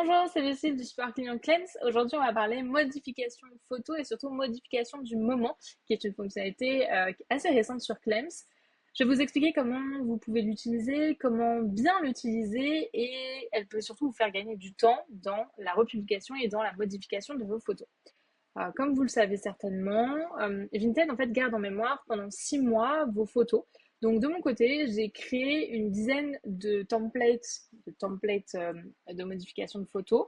Bonjour, c'est Lucie du support client Clems. Aujourd'hui, on va parler modification photo et surtout modification du moment, qui est une fonctionnalité assez récente sur Clems. Je vais vous expliquer comment vous pouvez l'utiliser, comment bien l'utiliser et elle peut surtout vous faire gagner du temps dans la republication et dans la modification de vos photos. Comme vous le savez certainement, Vinted en fait garde en mémoire pendant 6 mois vos photos. Donc de mon côté, j'ai créé une dizaine de templates de modification de photos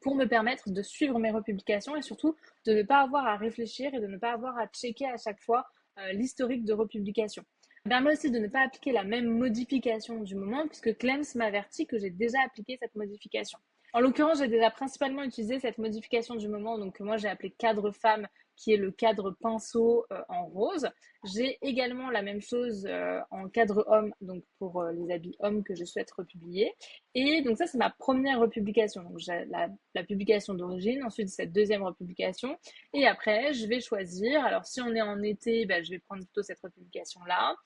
pour me permettre de suivre mes republications et surtout de ne pas avoir à réfléchir et de ne pas avoir à checker à chaque fois l'historique de republication. Ça permet aussi de ne pas appliquer la même modification du moment puisque Clems m'avertit que j'ai déjà appliqué cette modification. En l'occurrence, j'ai déjà principalement utilisé cette modification du moment, donc que moi j'ai appelé cadre femme, qui est le cadre pinceau en rose. J'ai également la même chose en cadre homme, donc pour les habits hommes que je souhaite republier. Et donc ça, c'est ma première republication. Donc j'ai la publication d'origine, ensuite cette deuxième republication. Et après, je vais choisir. Alors si on est en été, ben, je vais prendre plutôt cette republication-là.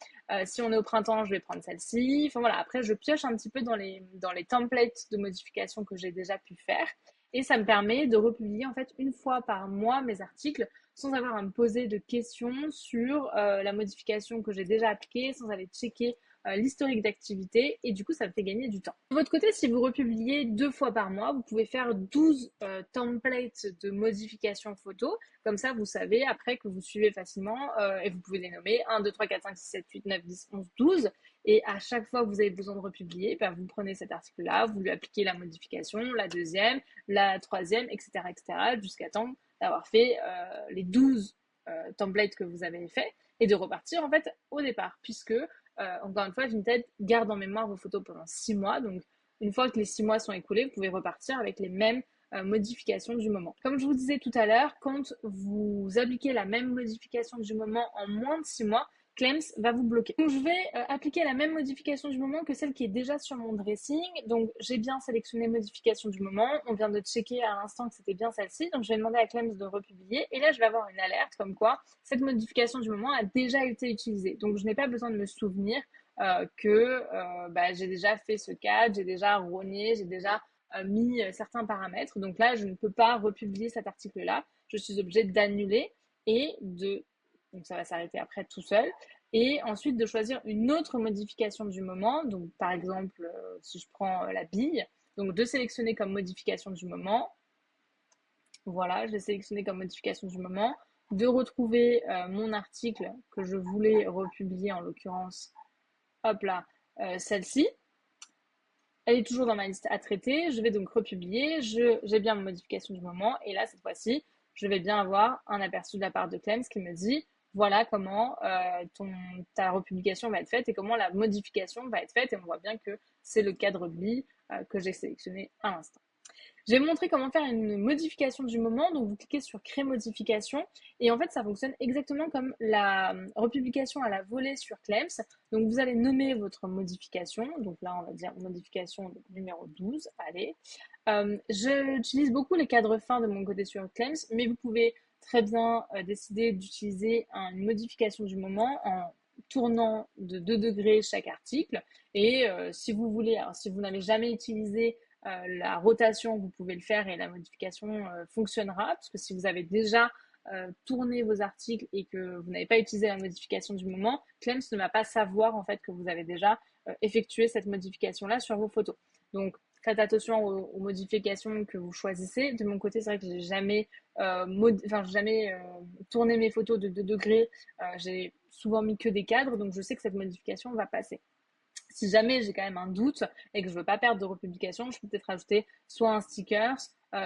Si on est au printemps, je vais prendre celle-ci. Enfin voilà, après, je pioche un petit peu dans les templates de modification que j'ai déjà pu faire. Et ça me permet de republier en fait une fois par mois mes articles sans avoir à me poser de questions sur la modification que j'ai déjà appliquée, sans aller checker l'historique d'activité et du coup ça me fait gagner du temps. De votre côté, si vous republiez 2 fois par mois, vous pouvez faire 12 templates de modification photo. Comme ça, vous savez après que vous suivez facilement et vous pouvez les nommer 1, 2, 3, 4, 5, 6, 7, 8, 9, 10, 11, 12. Et à chaque fois que vous avez besoin de republier, ben, vous prenez cet article-là, vous lui appliquez la modification, la deuxième, la troisième, etc., jusqu'à temps d'avoir fait les 12 templates que vous avez fait et de repartir en fait au départ, puisque encore une fois, Vinted garde en mémoire vos photos pendant 6 mois. Donc, une fois que les 6 mois sont écoulés, vous pouvez repartir avec les mêmes modifications du moment. Comme je vous disais tout à l'heure, quand vous appliquez la même modification du moment en moins de 6 mois, Clems va vous bloquer. Donc, je vais appliquer la même modification du moment que celle qui est déjà sur mon dressing. Donc, j'ai bien sélectionné modification du moment. On vient de checker à l'instant que c'était bien celle-ci. Donc, je vais demander à Clems de republier. Et là, je vais avoir une alerte comme quoi cette modification du moment a déjà été utilisée. Donc, je n'ai pas besoin de me souvenir que j'ai déjà fait ce cadre, j'ai déjà rogné, j'ai déjà mis certains paramètres. Donc là, je ne peux pas republier cet article-là. Je suis obligée d'annuler et de donc ça va s'arrêter après tout seul. Et ensuite de choisir une autre modification du moment. Donc par exemple, si je prends la bille, donc de sélectionner comme modification du moment. Voilà, je l'ai sélectionné comme modification du moment. De retrouver mon article que je voulais republier, en l'occurrence, hop là, celle-ci. Elle est toujours dans ma liste à traiter. Je vais donc republier. J'ai bien ma modification du moment. Et là, cette fois-ci, je vais bien avoir un aperçu de la part de Clems qui me dit voilà comment ta republication va être faite et comment la modification va être faite. Et on voit bien que c'est le cadre BI que j'ai sélectionné à l'instant. Je vais vous montrer comment faire une modification du moment. Donc, vous cliquez sur Créer modification. Et en fait, ça fonctionne exactement comme la republication à la volée sur Clems. Donc, vous allez nommer votre modification. Donc là, on va dire modification numéro 12. Allez. J'utilise beaucoup les cadres fins de mon côté sur Clems, mais vous pouvez très bien décider d'utiliser une modification du moment en tournant de 2 degrés chaque article. Et si vous voulez, alors si vous n'avez jamais utilisé la rotation, vous pouvez le faire et la modification fonctionnera, parce que si vous avez déjà tourné vos articles et que vous n'avez pas utilisé la modification du moment, Clems ne va pas savoir en fait que vous avez déjà effectué cette modification-là sur vos photos. Donc faites attention aux modifications que vous choisissez. De mon côté, c'est vrai que j'ai jamais, tourné mes photos de 2 degrés. J'ai souvent mis que des cadres, donc je sais que cette modification va passer. Si jamais j'ai quand même un doute et que je veux pas perdre de republication, je peux peut-être rajouter soit un sticker,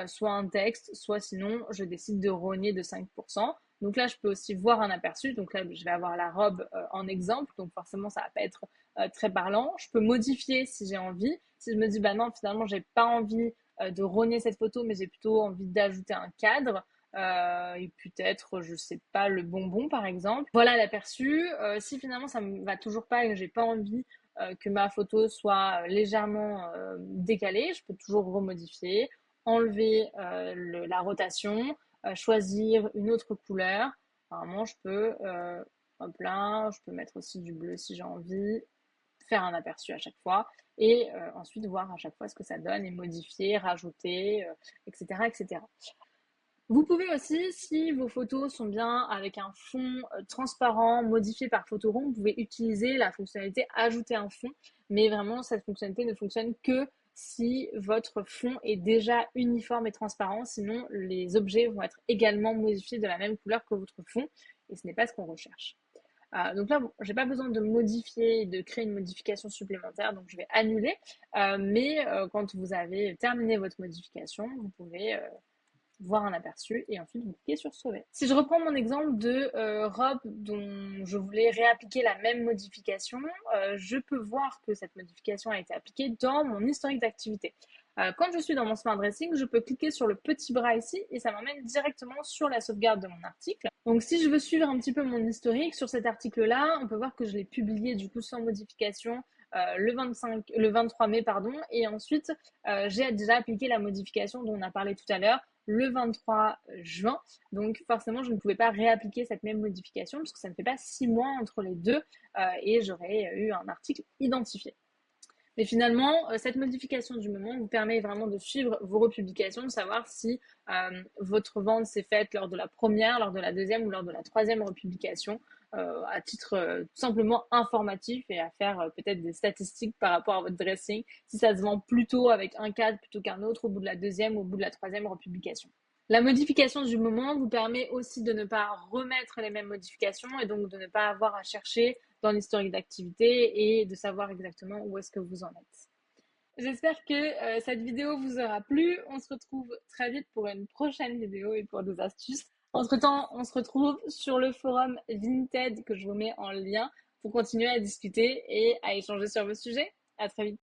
soit un texte, soit sinon je décide de rogner de 5%. Donc là, je peux aussi voir un aperçu. Donc là, je vais avoir la robe en exemple. Donc forcément, ça va pas être très parlant. Je peux modifier si j'ai envie. Si je me dis, bah non, finalement, j'ai pas envie de rogner cette photo, mais j'ai plutôt envie d'ajouter un cadre. Et peut-être, je sais pas, le bonbon par exemple. Voilà l'aperçu. Si finalement ça me va toujours pas et que j'ai pas envie que ma photo soit légèrement décalée, je peux toujours remodifier, enlever la rotation, choisir une autre couleur. Apparemment, je peux, hop là, je peux mettre aussi du bleu si j'ai envie. faire un aperçu à chaque fois et ensuite voir à chaque fois ce que ça donne et modifier, rajouter, etc., etc. Vous pouvez aussi, si vos photos sont bien avec un fond transparent, modifié par Photoroom, vous pouvez utiliser la fonctionnalité ajouter un fond, mais vraiment cette fonctionnalité ne fonctionne que si votre fond est déjà uniforme et transparent, sinon les objets vont être également modifiés de la même couleur que votre fond, et ce n'est pas ce qu'on recherche. Donc là, j'ai pas besoin de modifier, de créer une modification supplémentaire, donc je vais annuler. Mais quand vous avez terminé votre modification, vous pouvez voir un aperçu et ensuite vous cliquez sur sauver. Si je reprends mon exemple de robe dont je voulais réappliquer la même modification, je peux voir que cette modification a été appliquée dans mon historique d'activité. Quand je suis dans mon Smart Dressing, je peux cliquer sur le petit bras ici et ça m'emmène directement sur la sauvegarde de mon article. Donc si je veux suivre un petit peu mon historique sur cet article-là, on peut voir que je l'ai publié du coup sans modification le 23 mai, pardon, et ensuite j'ai déjà appliqué la modification dont on a parlé tout à l'heure le 23 juin. Donc forcément, je ne pouvais pas réappliquer cette même modification puisque ça ne fait pas 6 mois entre les deux et j'aurais eu un article identifié. Mais finalement, cette modification du moment vous permet vraiment de suivre vos republications, de savoir si votre vente s'est faite lors de la première, lors de la deuxième ou lors de la troisième republication, à titre tout simplement informatif et à faire peut-être des statistiques par rapport à votre dressing, si ça se vend plutôt avec un cadre plutôt qu'un autre au bout de la deuxième ou au bout de la troisième republication. La modification du moment vous permet aussi de ne pas remettre les mêmes modifications et donc de ne pas avoir à chercher dans l'historique d'activité et de savoir exactement où est-ce que vous en êtes. J'espère que cette vidéo vous aura plu. On se retrouve très vite pour une prochaine vidéo et pour des astuces. Entre-temps, on se retrouve sur le forum Vinted que je vous mets en lien pour continuer à discuter et à échanger sur vos sujets. À très vite.